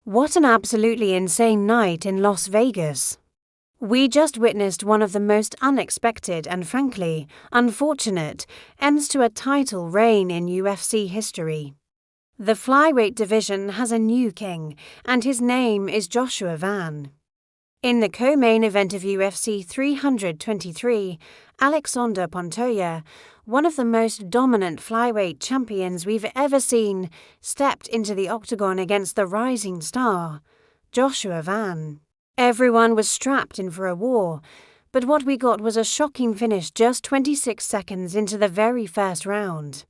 What an absolutely insane night in Las Vegas. We just witnessed one of the most unexpected and frankly unfortunate ends to a title reign in UFC history. The flyweight division has a new king, and his name is Joshua Van. In the co-main event of UFC 323, Alexandre Pantoja, one of the most dominant flyweight champions we've ever seen, stepped into the octagon against the rising star, Joshua Van. Everyone was strapped in for a war, but what we got was a shocking finish just 26 seconds into the very first round.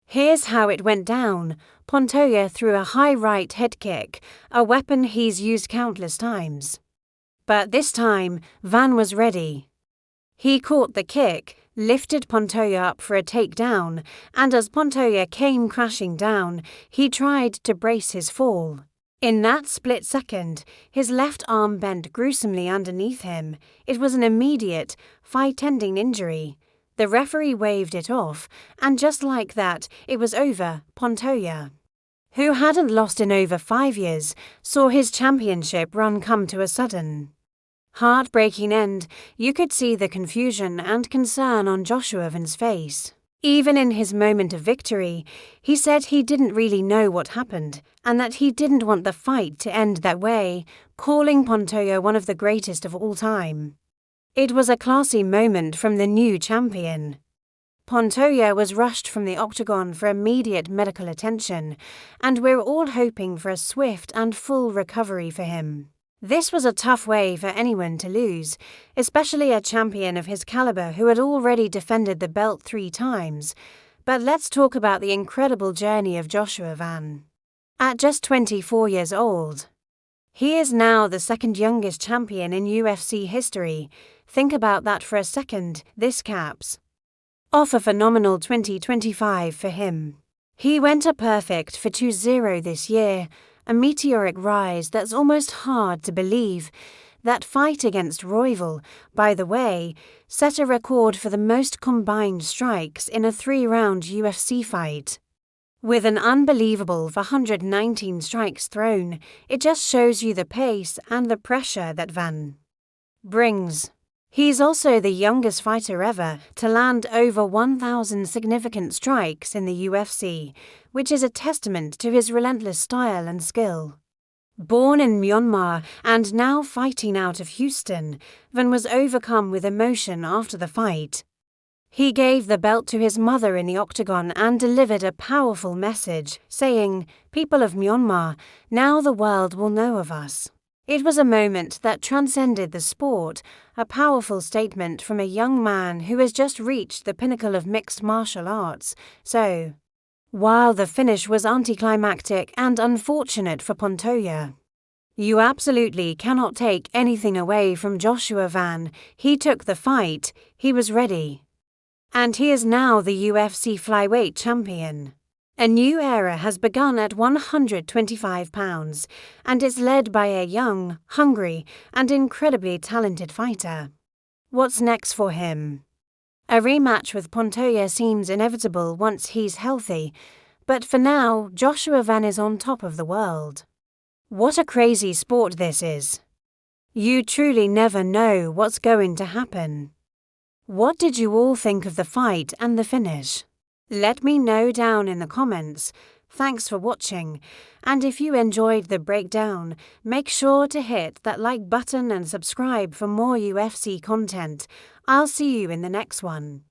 Here's how it went down. Pantoja threw a high right head kick, a weapon he's used countless times. But this time, Van was ready. He caught the kick, lifted Pantoja up for a takedown, and as Pantoja came crashing down, he tried to brace his fall. In that split second, his left arm bent gruesomely underneath him. It was an immediate, fight-ending injury. The referee waved it off, and just like that, it was over. Pantoja, who hadn't lost in over 5 years, saw his championship run come to a sudden, heartbreaking end. You could see the confusion and concern on Joshua Van's face. Even in his moment of victory, he said he didn't really know what happened, and that he didn't want the fight to end that way, calling Pantoja one of the greatest of all time. It was a classy moment from the new champion. Pantoja was rushed from the octagon for immediate medical attention, and we're all hoping for a swift and full recovery for him. This was a tough way for anyone to lose, especially a champion of his caliber who had already defended the belt 3 times. But let's talk about the incredible journey of Joshua Van. At just 24 years old, he is now the second youngest champion in UFC history. Think about that for a second. This caps off a phenomenal 2025 for him. He went a perfect for 2-0 this year, a meteoric rise that's almost hard to believe. That fight against Royval, by the way, set a record for the most combined strikes in a 3-round UFC fight. With an unbelievable 119 strikes thrown, it just shows you the pace and the pressure that Van brings. He's also the youngest fighter ever to land over 1,000 significant strikes in the UFC, which is a testament to his relentless style and skill. Born in Myanmar and now fighting out of Houston, Van was overcome with emotion after the fight. He gave the belt to his mother in the octagon and delivered a powerful message, saying, "People of Myanmar, now the world will know of us." It was a moment that transcended the sport, a powerful statement from a young man who has just reached the pinnacle of mixed martial arts. So, while the finish was anticlimactic and unfortunate for Pantoja, you absolutely cannot take anything away from Joshua Van. He took the fight, he was ready. And he is now the UFC Flyweight Champion. A new era has begun at 125 pounds and is led by a young, hungry, and incredibly talented fighter. What's next for him? A rematch with Pantoja seems inevitable once he's healthy, but for now, Joshua Van is on top of the world. What a crazy sport this is. You truly never know what's going to happen. What did you all think of the fight and the finish? Let me know down in the comments. Thanks for watching, and if you enjoyed the breakdown, make sure to hit that like button and subscribe for more UFC content. I'll see you in the next one.